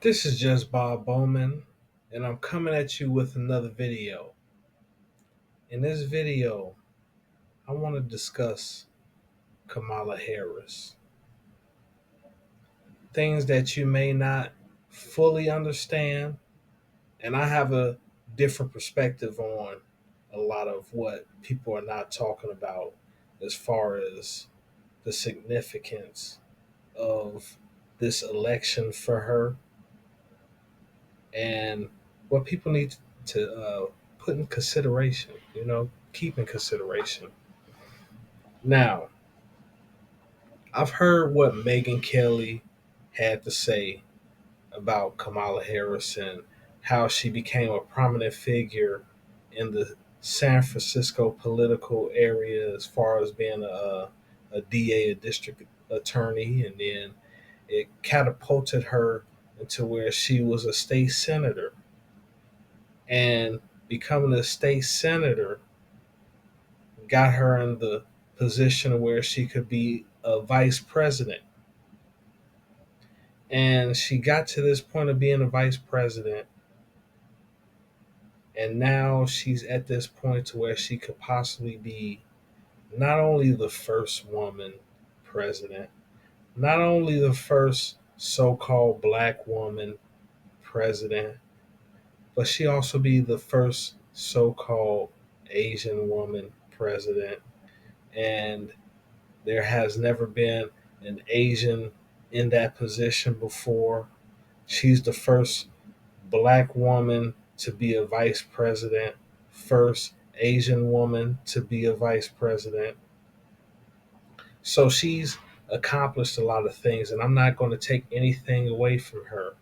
This is just Bob Bowman, and I'm coming at you with another video. In this video, I want to discuss Kamala Harris. Things that you may not fully understand, and I have a different perspective on a lot of what people are not talking about as far as the significance of this election for her and what people need to put in consideration, keep in consideration. Now, I've heard what Megyn Kelly had to say about Kamala Harris and how she became a prominent figure in the San Francisco political area as far as being a DA, a district attorney, and then it catapulted her into where she was a state senator. And becoming a state senator got her in the position where she could be a vice president. And she got to this point of being a vice president, and now she's at this point to where she could possibly be not only the first woman president, not only the first so-called black woman president, but she also be the first so-called Asian woman president. And there has never been an Asian in that position before. She's the first black woman to be a vice president, first Asian woman to be a vice president. So she's accomplished a lot of things, and I'm not going to take anything away from her.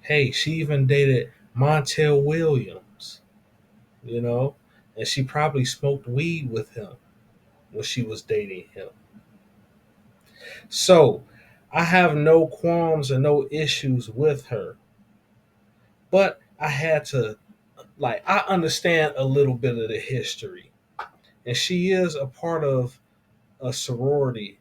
Hey, she even dated Montel Williams, you know, and she probably smoked weed with him when she was dating him. So I have no qualms and no issues with her. But I had to, I understand a little bit of the history. And she is a part of a sorority,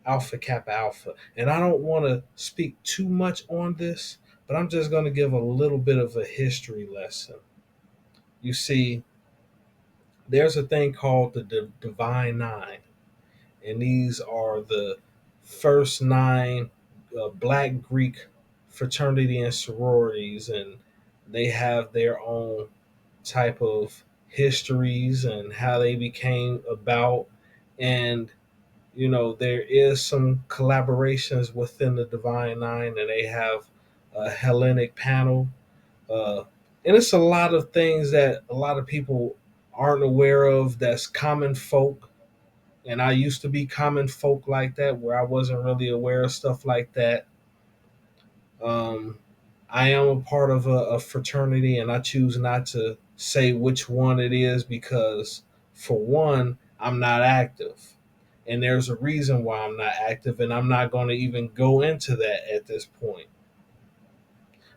Alpha Kappa Alpha. And I don't want to speak too much on this, but I'm just going to give a little bit of a history lesson. You see, there's a thing called the Divine Nine, and these are the first nine black Greek fraternity and sororities, and they have their own type of histories and how they became about. And there is some collaborations within the Divine Nine, and they have a Hellenic panel, uh, and it's a lot of things that a lot of people aren't aware of. That's common folk, and I used to be common folk like that, where I wasn't really aware of stuff like that. um, I am a part of a fraternity, and I choose not to say which one it is because, for one, I'm not active. And there's a reason why I'm not active, and I'm not going to even go into that at this point.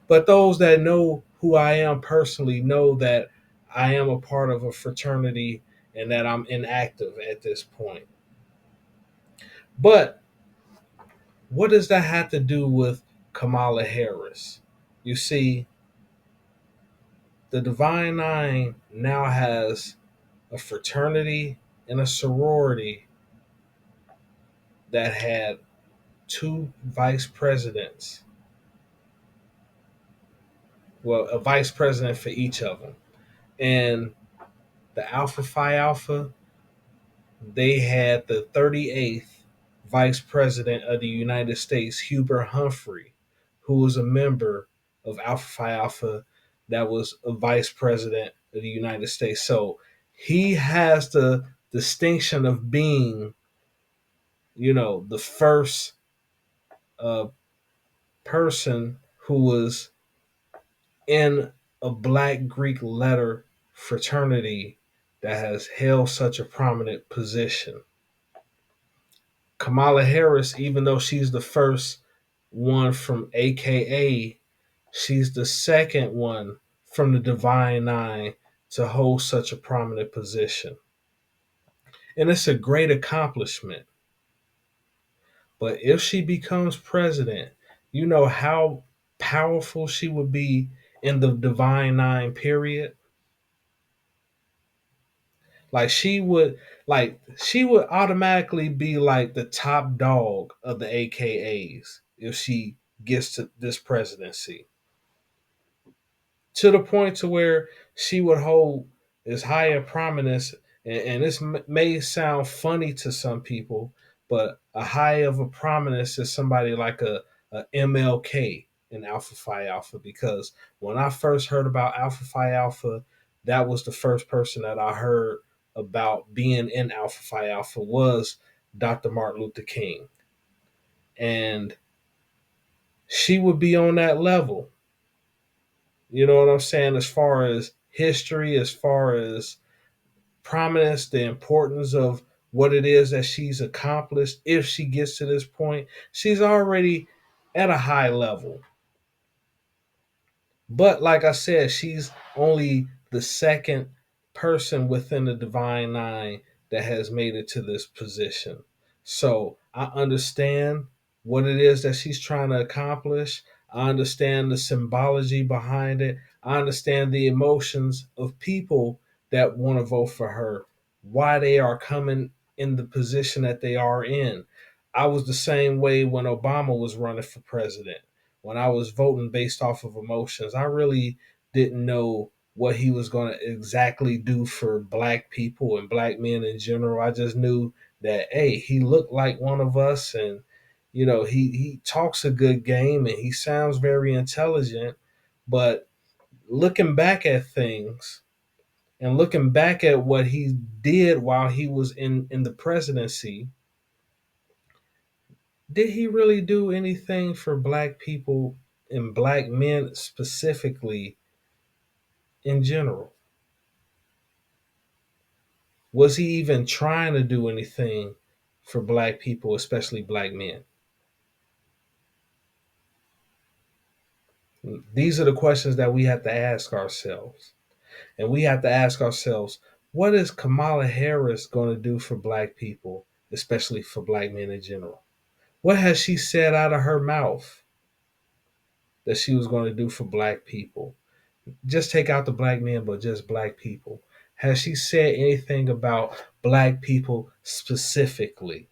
But those that know who I am personally know that I am a part of a fraternity and that I'm inactive at this point. But what does that have to do with Kamala Harris? You see, the Divine Nine now has a fraternity and a sorority that had two vice presidents. Well, a vice president for each of them. And the Alpha Phi Alpha, they had the 38th vice president of the United States, Hubert Humphrey, who was a member of Alpha Phi Alpha that was a vice president of the United States. So he has the distinction of being, the first uh, person who was in a black Greek letter fraternity that has held such a prominent position. Kamala Harris, even though she's the first one from AKA, she's the second one from the Divine Nine to hold such a prominent position. And it's a great accomplishment. But if she becomes president, You know how powerful she would be in the Divine Nine period? Like she would automatically be like the top dog of the AKAs if she gets to this presidency. To the point to where she would hold as high a prominence, and this may sound funny to some people, but a high of a prominence is somebody like a MLK in Alpha Phi Alpha. Because when I first heard about Alpha Phi Alpha, that was the first person that I heard about being in Alpha Phi Alpha was Dr. Martin Luther King. And she would be on that level. You know what I'm saying? As far as history, as far as prominence, the importance of what it is that she's accomplished, if she gets to this point, she's already at a high level. But like I said, she's only the second person within the Divine Nine that has made it to this position. So I understand what it is that she's trying to accomplish. I understand the symbology behind it. I understand the emotions of people that want to vote for her, why they are coming in the position that they are in. I was the same way when Obama was running for president. When I was voting based off of emotions, I really didn't know what he was going to exactly do for black people and black men in general. I just knew that, hey, he looked like one of us, and he talks a good game and he sounds very intelligent. But looking back at things and looking back at what he did while he was in the presidency, did he really do anything for black people and black men specifically in general? Was he even trying to do anything for black people, especially black men? These are the questions that we have to ask ourselves. And we have to ask ourselves, what is Kamala Harris going to do for black people, especially for black men in general? What has she said out of her mouth that she was going to do for black people? Just take out the black men, but just black people. Has she said anything about black people specifically?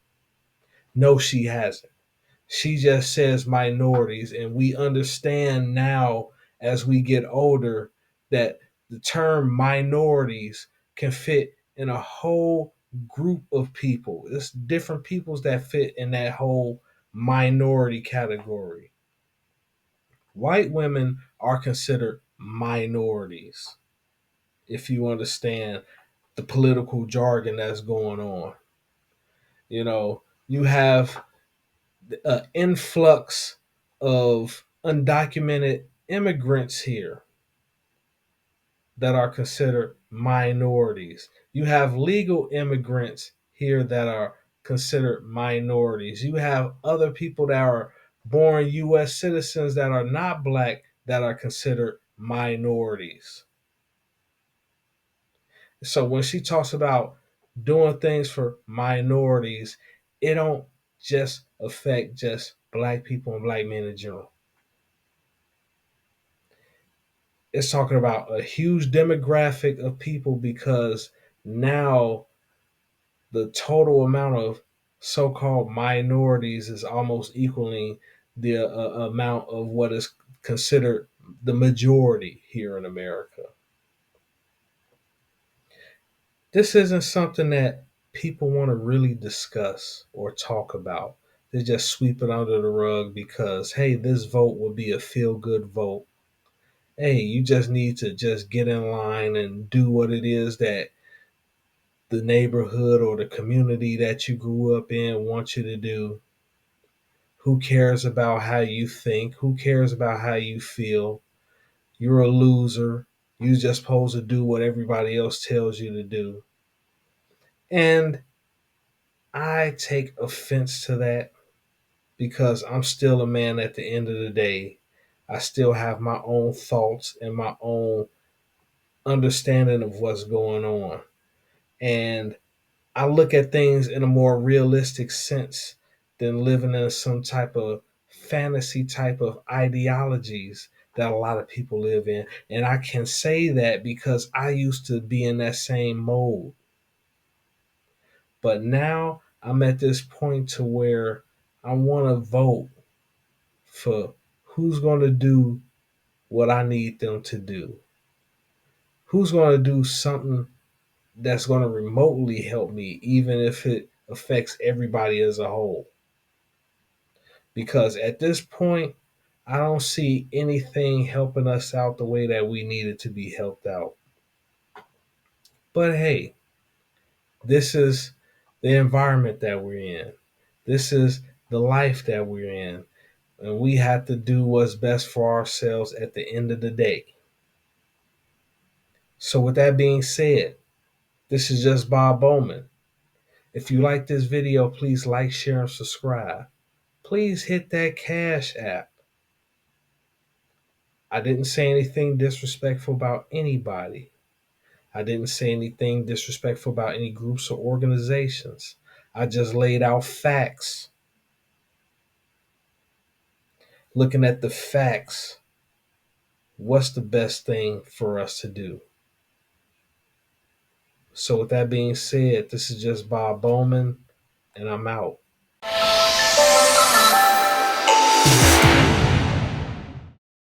No, she hasn't. She just says minorities, and we understand now as we get older that the term minorities can fit in a whole group of people. It's different peoples that fit in that whole minority category. White women are considered minorities if you understand the political jargon that's going on. You have an influx of undocumented immigrants here that are considered minorities. You have legal immigrants here that are considered minorities. You have other people that are born U.S. citizens that are not black that are considered minorities. So when she talks about doing things for minorities, it don't just affect just black people and black men in general. It's talking about a huge demographic of people because now the total amount of so-called minorities is almost equaling the amount of what is considered the majority here in America. This isn't something that people want to really discuss or talk about. They just sweep it under the rug because, hey, this vote will be a feel good vote. Hey, you just need to just get in line and do what it is that the neighborhood or the community that you grew up in wants you to do. Who cares about how you think? Who cares about how you feel? You're a loser. You just supposed to do what everybody else tells you to do. And I take offense to that because I'm still a man at the end of the day. I still have my own thoughts and my own understanding of what's going on. And I look at things in a more realistic sense than living in some type of fantasy type of ideologies that a lot of people live in. And I can say that because I used to be in that same mode. But now I'm at this point to where I want to vote for who's going to do what I need them to do. Who's going to do something that's going to remotely help me, even if it affects everybody as a whole. Because at this point, I don't see anything helping us out the way that we needed to be helped out. But hey, this is the environment that we're in. This is the life that we're in. And we have to do what's best for ourselves at the end of the day. So, with that being said, this is just Bob Bowman. If you like this video, please like, share, and subscribe. Please hit that Cash app. I didn't say anything disrespectful about anybody. I didn't say anything disrespectful about any groups or organizations. I just laid out facts. Looking at the facts, what's the best thing for us to do? So, with that being said, this is just Bob Bowman, and I'm out.